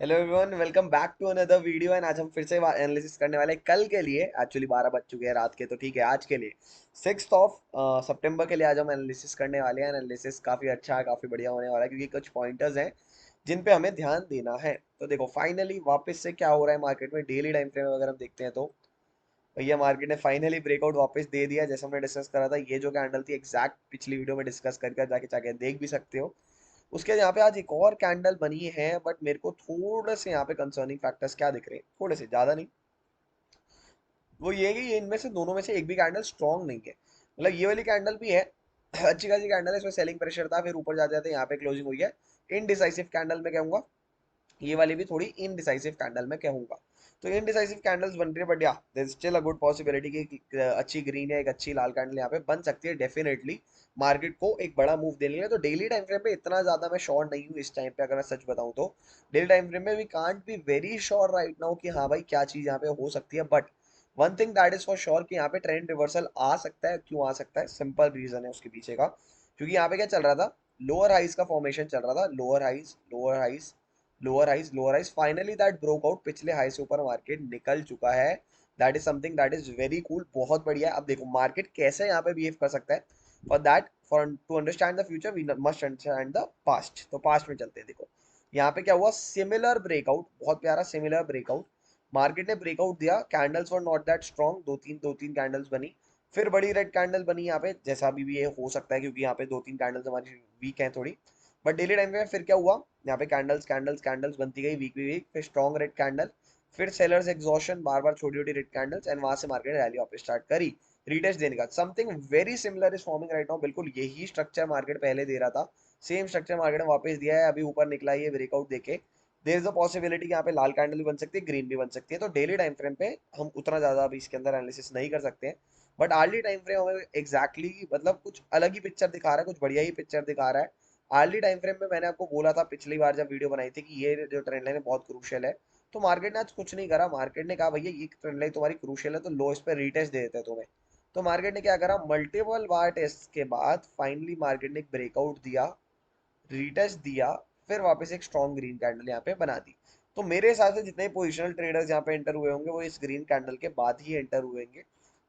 Hello everyone, welcome back to another video. And आज हम फिर से एनालिसिस करने वाले हैं कल के लिए। एक्चुअली 12 बज चुके हैं रात के, तो ठीक है आज के लिए 6 सितंबर के लिए आज हम एनालिसिस करने वाले हैं। एनालिसिस काफ़ी अच्छा है, काफ़ी बढ़िया होने वाला है क्योंकि कुछ पॉइंटर्स हैं जिन पे हमें ध्यान देना है। तो देखो फाइनली वापस से क्या हो रहा है मार्केट में, डेली टाइम फ्रेम अगर हम देखते हैं तो भैया मार्केट ने फाइनली ब्रेकआउट वापस दे दिया। जैसे हमने डिस्कस करा था, ये जो कैंडल थी एग्जैक्ट पिछली वीडियो में डिस्कस करके जाके जाके देख भी सकते हो। उसके यहाँ पे आज एक और कैंडल बनी है, बट मेरे को थोड़े से यहाँ पे कंसर्निंग फैक्टर्स क्या दिख रहे हैं, थोड़े से ज्यादा नहीं। वो ये है कि ये इनमें से दोनों में से एक भी कैंडल स्ट्रांग नहीं है। मतलब ये वाली कैंडल भी है अच्छी खासी कैंडल है, इसमें सेलिंग प्रेशर था, फिर ऊपर जाते जाते यहाँ पे क्लोजिंग हुई है। इनडिसाइसिव कैंडल में कहूंगा, ये वाली भी थोड़ी इनडिसाइसिव कैंडल में कहूंगा। तो इनडिसाइसिव कैंडल्स बन रही है, but yeah there is still a good possibility कि अच्छी ग्रीन या एक अच्छी लाल कैंडल यहाँ पे बन सकती है डेफिनेटली। मार्केट को एक बड़ा मूव देने के लिए तो डेली टाइम फ्रेम पे इतना ज्यादा मैं श्योर नहीं हूँ इस टाइम पे, अगर मैं सच बताऊं तो। डेली टाइम फ्रेम में we can't be very sure right now कि हाँ भाई क्या चीज यहाँ पे हो सकती है। But one thing that is for sure कि यहाँ पे ट्रेंड रिवर्सल आ सकता है। क्यों आ सकता है? सिंपल रीजन है उसके पीछे का। क्योंकि यहाँ पे क्या चल रहा था, लोअर हाइज का फॉर्मेशन चल रहा था। Lower highs, lower highs, lower highs, lower highs, finally that broke out, पिछले हाई से ऊपर मार्केट निकल चुका है। That is something that is very cool, बहुत बढ़िया है। अब देखो मार्केट कैसे यहाँ पे बिहेव कर सकता है। For that, for to understand the future we must understand the past. तो पास्ट में चलते हैं। देखो यहाँ पे क्या हुआ, सिमिलर ब्रेकआउट, बहुत प्यारा सिमिलर ब्रेकआउट। मार्केट ने ब्रेकआउट दिया, candles were not that strong, दो तीन कैंडल्स बनी। फिर बड़ी रेड कैंडल बनी यहाँ पे, जैसा अभी भी ये हो सकता है क्योंकि यहाँ पे दो तीन कैंडल्स हमारी वीक हैं थोड़ी। बट डेली टाइम में फिर क्या हुआ, यहाँ पे कैंडल्स कैंडल्स कैंडल्स बनती गई वीक वीक, फिर स्ट्रॉन्ग रेड कैंडल, फिर सेलर्स एग्जॉशन, बार बार छोटी छोटी रेड कैंडल्स, एंड वहां से मार्केट रैली वापस स्टार्ट करी रीटेस्ट देने का। Something very similar is forming right now. बिल्कुल यही स्ट्रक्चर मार्केट पहले दे रहा था, सेम स्ट्रक्चर मार्केट ने वापस दिया है। अभी ऊपर निकला है ये ब्रेकआउट देके, देयर इज अ पॉसिबिलिटी कि यहाँ पे लाल कैंडल भी बन सकती है, ग्रीन भी बन सकती है। तो डेली टाइम फ्रेम पे हम उतना ज्यादा अभी इसके अंदर एनालिसिस नहीं कर सकते हैं। बट आर्ली टाइम फ्रेम हमें एग्जैक्टली मतलब कुछ अलग ही पिक्चर दिखा रहा है, कुछ बढ़िया ही पिक्चर दिखा रहा है। आर्ली टाइम फ्रेम में मैंने आपको बोला था पिछली बार जब वीडियो बनाई थी कि ये जो ट्रेंड लाइन है बहुत क्रूशियल है। तो मार्केट ने आज कुछ नहीं करा, मार्केट ने कहा भैया ये ट्रेंड लाइन तुम्हारी क्रूशियल है तो लो इस पे रीटेस्ट दे देते हैं तुम्हें। तो मार्केट ने क्या करा, मल्टीपल बार टेस्ट के बाद फाइनली मार्केट ने एक ब्रेकआउट दिया, रीटेस्ट दिया, फिर वापस एक स्ट्रॉन्ग ग्रीन कैंडल यहाँ पे बना दी। तो मेरे हिसाब से जितने पोजिशनल ट्रेडर्स यहाँ पे एंटर हुए होंगे वो इस ग्रीन कैंडल के बाद ही एंटर हुए होंगे,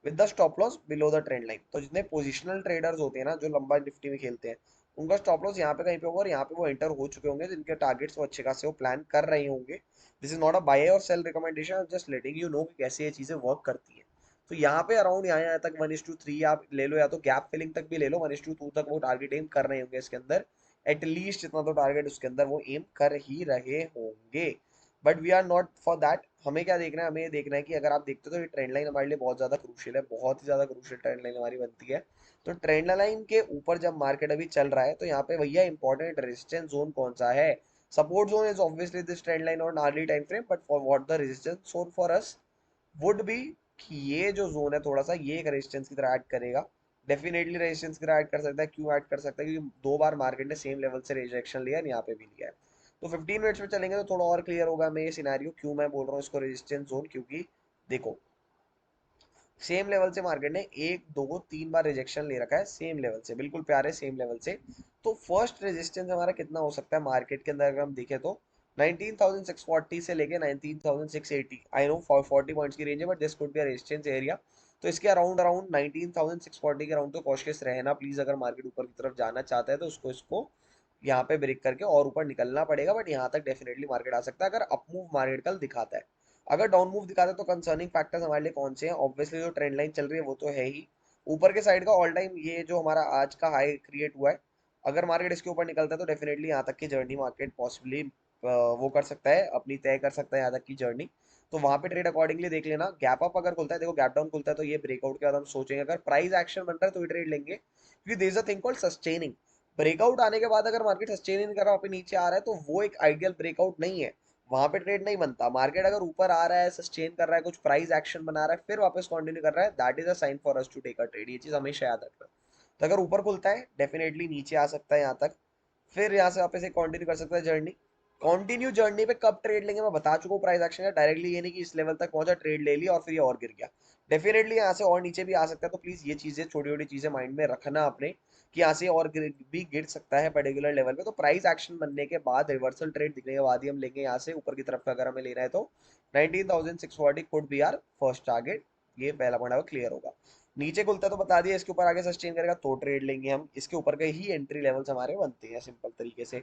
with the stop loss below the trend line. तो जितने पोजिशनल ट्रेडर्स होते हैं ना, जो लंबा निफ्टी में खेलते हैं, उनका स्टॉप लॉस यहाँ पे कहीं पे होगा और यहाँ पे वो एंटर हो चुके होंगे, जिनके टारगेट्स वो अच्छे खासे वो प्लान कर रहे होंगे। This is not a buy और sell recommendation, just letting you know कि कैसे ये चीजें वर्क करती है। तो यहाँ पे अराउंड यहाँ तक 1:3 आप ले लो, या तो गैप फिलिंग तक भी ले लो, 1:2 तक वो टारगेट एम कर रहे होंगे इसके अंदर। एटलीस्ट इतना तो टारगेट उसके अंदर वो एम कर ही रहे होंगे। But we are not for that. हमें क्या देखना है, हमें ये देखना है कि अगर आप देखते हो तो ये ट्रेंड लाइन हमारे लिए बहुत ज्यादा क्रूशियल है, बहुत ही ज्यादा क्रूशियल ट्रेंड लाइन हमारी बनती है। तो ट्रेंड लाइन के ऊपर जब मार्केट अभी चल रहा है तो यहाँ पे भैया इंपॉर्टेंट रेजिस्टेंस जोन कौन सा है। Support zone is obviously this trend line और early time frame, but for what the resistance zone for us would be कि ये जो जोन है थोड़ा सा ये एक रेजिस्टेंस की तरह ऐड करेगा। डेफिनेटली रेजिस्टेंस की तरह ऐड कर सकता है। क्यों ऐड कर सकता है? क्योंकि दो बार मार्केट ने सेम लेवल से रिजेक्शन लिया है, यहाँ पे भी लिया है। तो 15 मिनट्स में चलेंगे तो थोड़ा और क्लियर होगा मैं ये सिनेरियो, क्यों मैं बोल रहा हूँ इसको रेजिस्टेंस जोन। क्योंकि देखो सेम लेवल से मार्केट ने एक दो तीन बार रिजेक्शन ले रखा है, सेम लेवल से, बिल्कुल प्यारे सेम लेवल से। तो फर्स्ट रेजिस्टेंस हमारा कितना हो सकता है मार्केट के अंदर अगर हम देखें तो 19,640 से लेके 19,680। आई नो 40 पॉइंट्स की रेंज है, but this could be a resistance area. तो इसके अराउंड अराउंड 19,640 के अराउंड तो कॉशियस रहना प्लीज। अगर मार्केट ऊपर की तरफ जाना चाहता है तो उसको इसको यहाँ पे ब्रेक करके और ऊपर निकलना पड़ेगा। बट यहाँ तक डेफिनेटली मार्केट आ सकता है अगर अप मूव मार्केट कल दिखाता है। अगर डाउन मूव दिखाता है तो कंसर्निंग फैक्टर्स हमारे लिए कौन से हैं? ऑब्वियसली जो ट्रेंड लाइन चल रही है वो तो है ही। ऊपर के साइड का ऑल टाइम ये जो हमारा आज का हाई क्रिएट हुआ है, अगर मार्केट इसके ऊपर निकलता है तो डेफिनेटली यहाँ तक की जर्नी मार्केट पॉसिबली वो कर सकता है, अपनी तय कर सकता है यहाँ तक की जर्नी। तो वहां पे ट्रेड अकॉर्डिंगली देख लेना। गैप अप अगर खुलता है, देखो गैप डाउन खुलता है तो ये ब्रेकआउट के बाद हम सोचेंगे, अगर प्राइस एक्शन बन रहा है तो ये ट्रेड लेंगे, क्योंकि there is a thing called sustaining. Breakout आने के बाद अगर मार्केट सस्टेन नहीं कर रहा, वापस नीचे आ रहा है, तो वो एक आइडियल ब्रेकआउट नहीं है। वहां पे ट्रेड नहीं बनता। मार्केट अगर ऊपर आ रहा है, सस्टेन कर रहा है, कुछ प्राइस एक्शन बना रहा है, फिर वापस कंटिन्यू कर रहा है, that is a sign for us to take a trade. ये चीज हमेशा याद रखना। तो अगर ऊपर खुलता है डेफिनेटली नीचे आ सकता है यहाँ तक, फिर यहाँ से वापस एक कंटिन्यू कर सकता है जर्नी। कंटिन्यू जर्नी पे कब ट्रेड लेंगे मैं बता चुका हूँ प्राइस एक्शन का। डायरेक्टली ये नहीं कि इस लेवल तक पहुंचा ट्रेड ले लिया और फिर ये और गिर गया। डेफिनेटली यहाँ से और नीचे भी आ सकता है, तो प्लीज ये चीजें छोटी छोटी चीजें माइंड में रखना अपने, कि यहाँ से और भी गिर सकता है पर्टिकुलर लेवल पे। तो प्राइस एक्शन बनने के बाद रिवर्सल ट्रेड दिखने के बाद ही हम लेंगे यहाँ से ऊपर की तरफ का, अगर हमें लेना है तो 19,640 could be our first target. ये पहला पॉइंट क्लियर होगा। नीचे खुलता है तो बता दिया, इसके ऊपर आगे सस्टेन करेगा तो ट्रेड लेंगे हम। इसके ऊपर के ही एंट्री लेवल्स हमारे बनते हैं सिंपल तरीके से।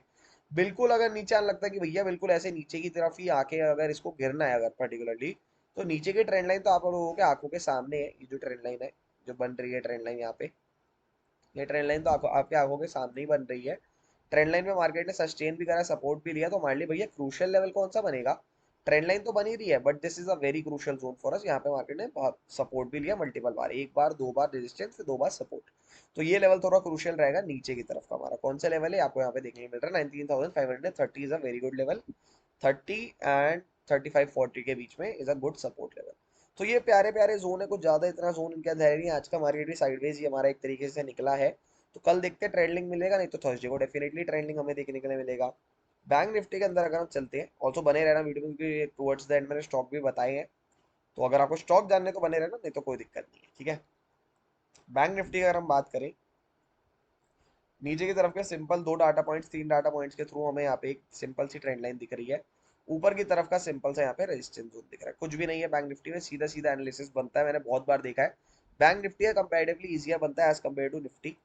बिल्कुल अगर नीचे आने लगता है कि भैया बिल्कुल ऐसे नीचे की तरफ ही आके अगर इसको गिरना है अगर पर्टिकुलरली, तो नीचे की ट्रेंड लाइन तो आप लोगों के आंखों के सामने है। ये जो ट्रेंड लाइन है जो बन रही है ट्रेंड लाइन यहाँ पे, ये ट्रेंड लाइन तो आपके आंखों के सामने ही बन रही है। ट्रेंड लाइन पे मार्केट ने सस्टेन भी करा, सपोर्ट भी लिया, तो हमारे लिए भैया क्रूशियल लेवल कौन सा बनेगा? ट्रेंड लाइन तो बनी रही है, but this is a very crucial zone for अस। यहाँ पे मार्केट ने बहुत सपोर्ट भी लिया मल्टीपल बार, एक बार दो बार रेजिस्टेंस फिर दो बार सपोर्ट। तो ये लेवल थोड़ा क्रूशियल रहेगा नीचे की तरफ का। हमारा कौन सा लेवल है आपको यहाँ पे देखने को मिल रहा है? 19,530 is a very good level. 30 and 35-40 के बीच में is a good support level. तो ये प्यारे प्यारे जोन है, कुछ ज्यादा इतना जोन इनके अंदर है नहीं। आज का मार्केट भी साइडवेज ही हमारा एक तरीके से निकला है। तो कल देखते हैं ट्रेंडिंग मिलेगा, नहीं तो थर्सडे को डेफिनेटली ट्रेंडिंग हमें देखने के लिए मिलेगा। बैंक निफ्टी के अंदर अगर हम चलते हैं, ऑल्सो बने रहना वीडियो में, क्योंकि टुवर्ड्स द एंड मैंने स्टॉक भी बताए हैं। तो अगर आपको स्टॉक जानने तो बने रहना, नहीं तो कोई दिक्कत नहीं है, ठीक है। बैंक निफ्टी की अगर हम बात करें, नीचे की तरफ के सिंपल दो डाटा पॉइंट्स, तीन डाटा पॉइंट्स के थ्रू हमें यहाँ पे एक सिंपल सी ट्रेंड लाइन दिख रही है। ऊपर की तरफ का सिंपल सा यहाँ पे रेजिस्टेंस जोन दिख रहा है। कुछ भी नहीं है बैंक निफ्टी में, सीधा सीधा एनालिसिस बनता है, मैंने बहुत बार देखा है। बैंक निफ्टी का कंपैरेटिवली इजियर बनता है as compare to Nifty.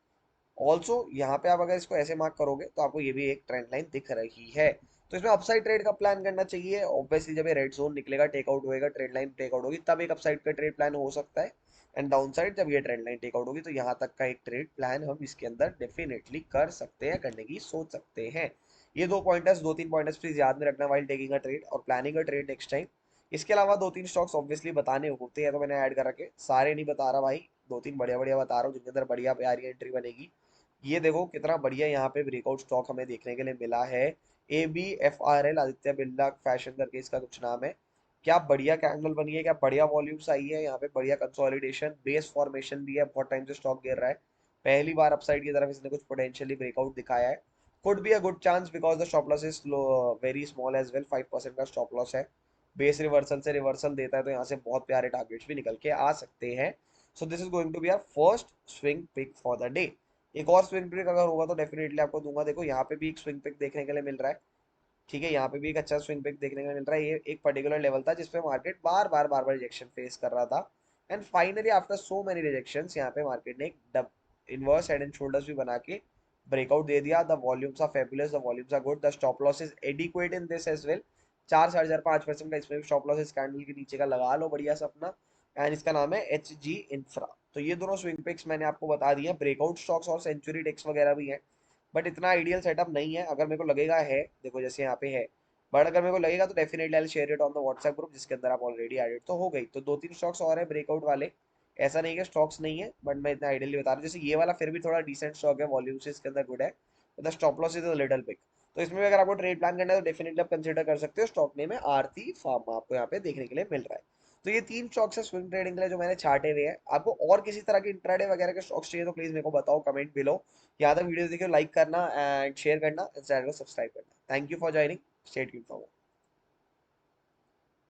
Also यहाँ पे आप अगर इसको ऐसे मार्क करोगे तो आपको ये भी एक ट्रेंड लाइन दिख रही है। तो इसमें अपसाइड ट्रेड का प्लान करना चाहिए। ऑब्वियसली जब ये रेड जोन निकलेगा, टेकआउट होएगा, ट्रेड लाइन टेकआउट होगी, तब एक अपसाइड का ट्रेड प्लान हो सकता है। एंड डाउन साइड जब ये ट्रेंड लाइन टेकआउट होगी, तो यहाँ तक का एक ट्रेड प्लान हम इसके अंदर डेफिनेटली कर सकते हैं, करने की सोच सकते हैं। ये दो पॉइंटर्स, दो तीन पॉइंटर्स प्लीज याद में रखना वाइल टेकिंग अ ट्रेड और planning a trade next time. इसके अलावा दो तीन स्टॉक्स ऑब्वियसली बताने होते हैं, तो मैंने ऐड कर रखे, सारे नहीं बता रहा भाई, दो तीन बढ़िया बढ़िया बता रहा हूँ जिनके अंदर बढ़िया प्यारी एंट्री बनेगी। ये देखो कितना बढ़िया यहाँ पे ब्रेकआउट स्टॉक हमें देखने के लिए मिला है। ABFRL, आदित्य बिरला फैशन करके इसका कुछ नाम है। क्या बढ़िया कैंडल बनी है, क्या बढ़िया वॉल्यूम्स आई है यहाँ पे, बढ़िया कंसोलिडेशन, बेस फॉर्मेशन भी है, बहुत टाइम से स्टॉक गिर रहा है। पहली बार अपसाइड की तरफ इसने कुछ पोटेंशियली ब्रेकआउट दिखाया है। Could be a good chance because the stop loss is very small as well, 5% का स्टॉप लॉस है। बेस रिवर्सल से रिवर्सल देता है, तो यहाँ से बहुत प्यारे टारगेट्स भी निकल के आ सकते हैं। So this is going to be our first swing pick for the day. एक और स्विंग पिक अगर होगा तो डेफिनेटली आपको दूंगा। देखो यहाँ पे भी एक स्विंग पिक देखने के लिए मिल रहा है, ठीक है। यहाँ पे भी एक अच्छा स्विंग पिक देखने को मिल रहा है। ये एक पर्टिकुलर लेवल था जिसपे मार्केट बार बार रिजेक्शन फेस कर रहा था। And finally after so many rejections, यहाँ पे मार्केट ने एक डब इनवर्स हेड एंड शोल्डर्स भी बना के ब्रेकआउट दे दिया। The volumes are fabulous, the volumes are good, the stop loss is adequate in this as well. 4-4.5% का इसमें स्टॉप लॉस इस कैंडल के नीचे का लगा लो बढ़िया सा अपना। एंड इसका नाम है HG इंफ्रा। तो ये दोनों स्विंग पिक्स मैंने आपको बता दिए। ब्रेकआउट स्टॉक्स और सेंचुरी टेक्स वगैरह भी हैं, बट इतना आइडियल सेटअप नहीं है। अगर मेरे को लगेगा है, देखो जैसे यहाँ पे है, बट अगर मेरे को लगेगा तो definitely I share it on the WhatsApp group, जिसके अंदर आप ऑलरेडी एडेड तो हो गई। तो दो तीन स्टॉक्स और है ब्रेकआउट वाले, ऐसा नहीं कि स्टॉक्स नहीं है, बट मैं इतना आइडियली बता रहा हूँ। जैसे ये वाला फिर भी थोड़ा डिसेंट स्टॉक है, वॉल्यूम से इसके अंदर गुड है, the stop loss is a little big. तो इसमें भी अगर आपको ट्रेड प्लान करना है तो डेफिनेटली आप कंसिडर कर सकते हो। स्टॉक नेम है आरती फार्मा, आपको यहाँ पे देखने के लिए मिल रहा है। तो ये तीन स्टॉक्स है स्विंग ट्रेडिंग के लिए जो मैंने छाटे हुए हैं। आपको और किसी तरह के इंट्राडे वगैरह के स्टॉक्स चाहिए तो प्लीज मेरे को बताओ कमेंट बिलो। यहाँ तक वीडियो देखियो, लाइक करना एंड शेयर करना, चैनल को सब्सक्राइब करना। Thank you for joining, stay tuned for more.